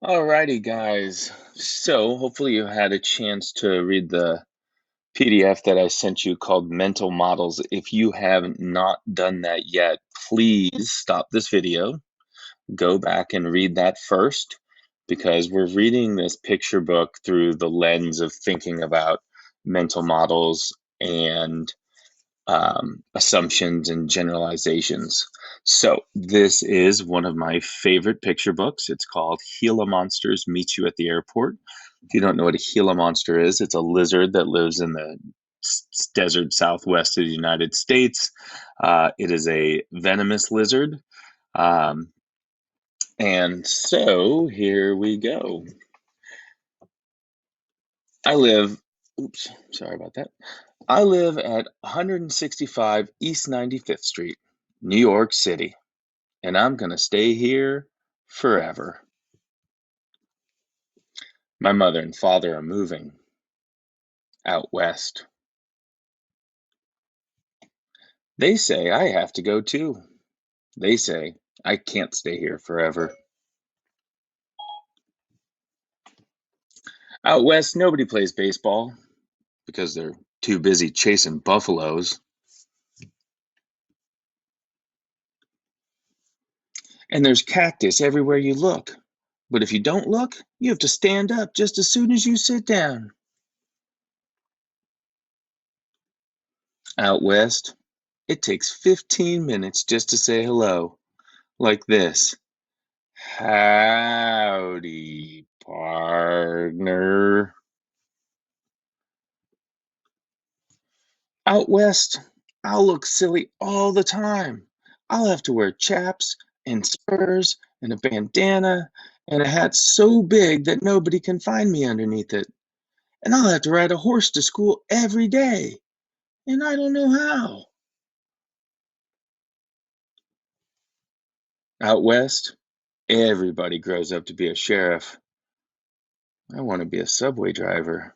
Alrighty, guys. So hopefully you had a chance to read the PDF that I sent you called Mental Models. If you have not done that yet, please stop this video, go back and read that first, because we're reading this picture book through the lens of thinking about mental models and assumptions and generalizations. So, this is one of my favorite picture books. It's called Gila Monsters Meet You at the Airport. If you don't know what a Gila monster is, it's a lizard that lives in the desert southwest of the United States. It is a venomous lizard. Um, and so here we go. I live, oops, sorry about that. I live at 165 East 95th Street, New York City, and I'm going to stay here forever. My mother and father are moving out west. They say I have to go too. They say I can't stay here forever. Out west, nobody plays baseball because they're too busy chasing buffaloes. And there's cactus everywhere you look. But if you don't look, you have to stand up just as soon as you sit down. Out west, it takes 15 minutes just to say hello, like this. Howdy, partner. Out west, I'll look silly all the time. I'll have to wear chaps and spurs and a bandana and a hat so big that nobody can find me underneath it. And I'll have to ride a horse to school every day. And I don't know how. Out west, everybody grows up to be a sheriff. I want to be a subway driver.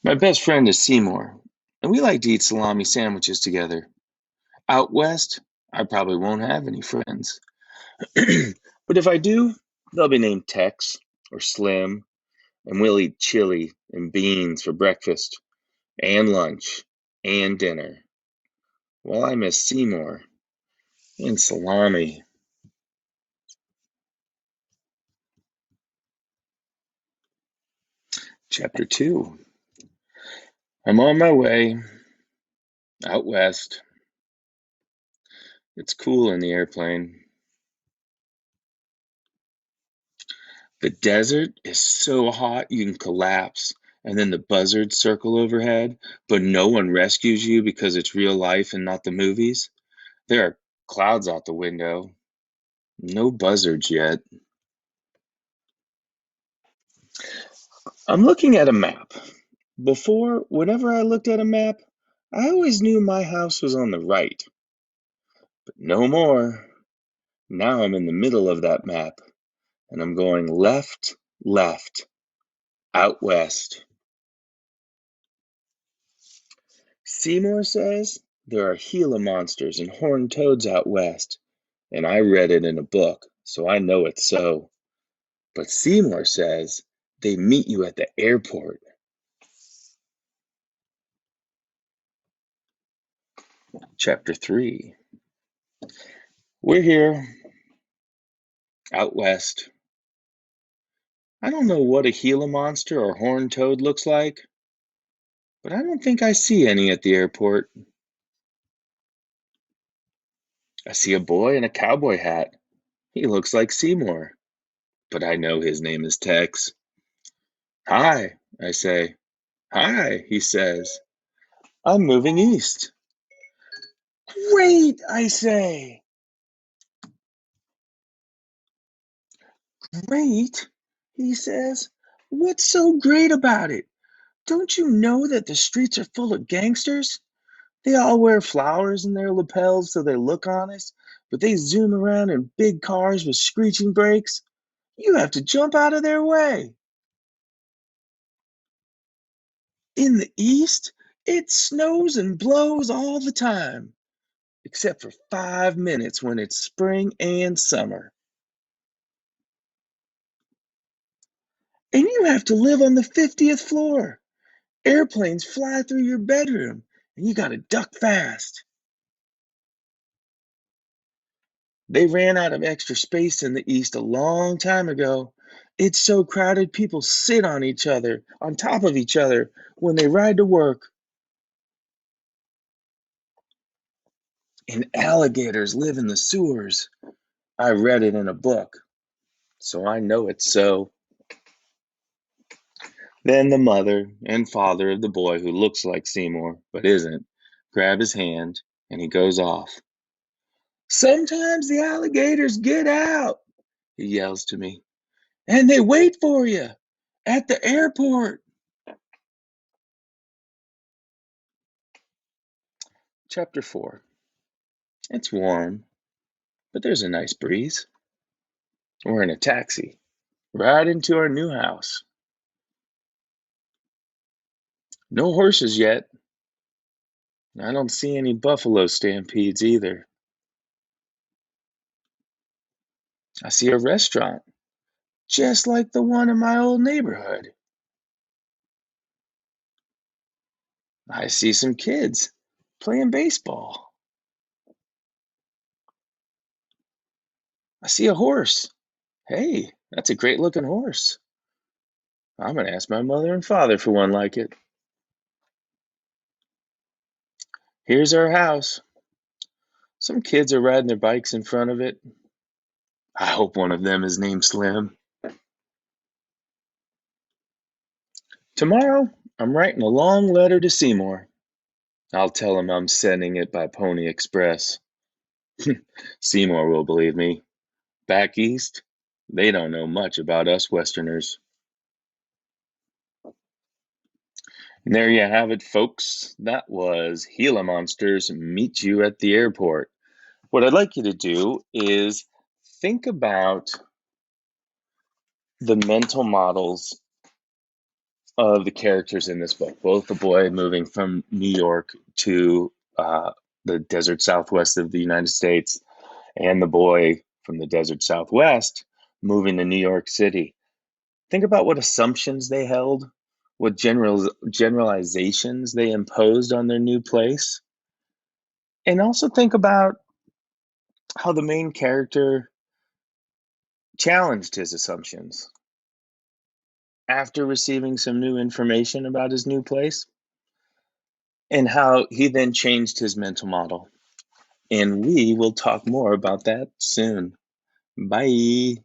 My best friend is Seymour, and we like to eat salami sandwiches together. Out west, I probably won't have any friends. But if I do, they'll be named Tex or Slim, and we'll eat chili and beans for breakfast and lunch and dinner. Well, I miss Seymour and salami. Chapter 2. I'm on my way out west. It's cool in the airplane. The desert is so hot you can collapse, and then the buzzards circle overhead, but no one rescues you because it's real life and not the movies. There are clouds out the window. No buzzards yet. I'm looking at a map. Before, whenever I looked at a map, I always knew my house was on the right. But no more. Now I'm in the middle of that map, and I'm going left, left, out west. Seymour says there are Gila monsters and horned toads out west, and I read it in a book, so I know it's so. But Seymour says they meet you at the airport. Chapter 3. We're here, out west. I don't know what a Gila monster or horned toad looks like, but I don't think I see any at the airport. I see a boy in a cowboy hat. He looks like Seymour, but I know his name is Tex. Hi, I say. Hi, he says. I'm moving east. Great, I say. Great, he says. What's so great about it? Don't you know that the streets are full of gangsters? They all wear flowers in their lapels so they look honest, but they zoom around in big cars with screeching brakes. You have to jump out of their way. In the East, it snows and blows all the time, except for 5 minutes when it's spring and summer. And you have to live on the 50th floor. Airplanes fly through your bedroom, and you gotta duck fast. They ran out of extra space in the East a long time ago. It's so crowded, people sit on each other, on top of each other, when they ride to work. And alligators live in the sewers. I read it in a book, so I know it's so. Then the mother and father of the boy who looks like Seymour, but isn't, grab his hand, and he goes off. Sometimes the alligators get out, he yells to me, and they wait for you at the airport. Chapter 4. It's warm, but there's a nice breeze. We're in a taxi, right into our new house. No horses yet. I don't see any buffalo stampedes either. I see a restaurant, just like the one in my old neighborhood. I see some kids playing baseball. I see a horse. Hey, that's a great looking horse. I'm going to ask my mother and father for one like it. Here's our house. Some kids are riding their bikes in front of it. I hope one of them is named Slim. Tomorrow, I'm writing a long letter to Seymour. I'll tell him I'm sending it by Pony Express. Seymour will believe me. Back east, they don't know much about us Westerners. And there you have it, folks. That was Gila Monsters Meet You at the Airport. What I'd like you to do is think about the mental models of the characters in this book, both the boy moving from New York to the desert southwest of the United States and the boy from the desert southwest moving to New York City. Think about what assumptions they held, what generalizations they imposed on their new place, and also think about how the main character challenged his assumptions after receiving some new information about his new place, and how he then changed his mental model. And we will talk more about that soon. Bye.